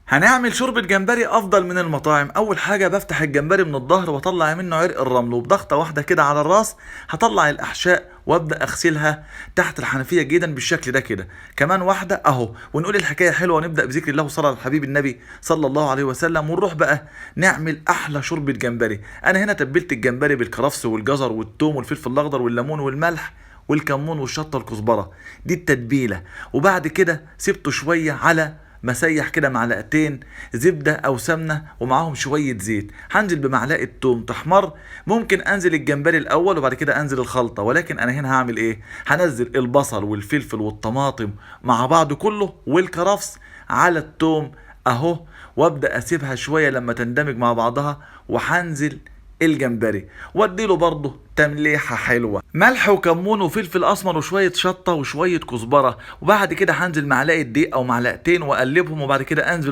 هنعمل شوربة جمبري أفضل من المطاعم. أول حاجة بفتح الجمبري من الظهر وأطلع منه عرق الرمل، وبضغطة واحدة كده على الراس هطلع الأحشاء وأبدأ أغسلها تحت الحنفية جدا بالشكل ده كده. كمان واحدة أهو، ونقول الحكاية حلوة ونبدأ بذكر الله وصلاة على الحبيب النبي صلى الله عليه وسلم، ونروح بقى نعمل أحلى شوربة جمبري. أنا هنا تبلت الجمبري بالكرفس والجزر والثوم والفلفل الأخضر والليمون والملح والكمون والشطة الكزبرة، دي التتبيلة. وبعد كده سبته شوية على مسيح كده معلقتين زبده او سمنه ومعاهم شويه زيت. هنزل بمعلقه توم تحمر. ممكن انزل الجمبري الاول وبعد كده انزل الخلطه، ولكن انا هنا هعمل ايه؟ هنزل البصل والفلفل والطماطم مع بعض كله والكرفس على التوم اهو، وابدا اسيبها شويه لما تندمج مع بعضها، وهنزل الجمبري واديله برضه تمليحه حلوه، ملح وكمون وفلفل اسمر وشويه شطه وشويه كزبره. وبعد كده هنزل معلقه دقيق او معلقتين واقلبهم، وبعد كده انزل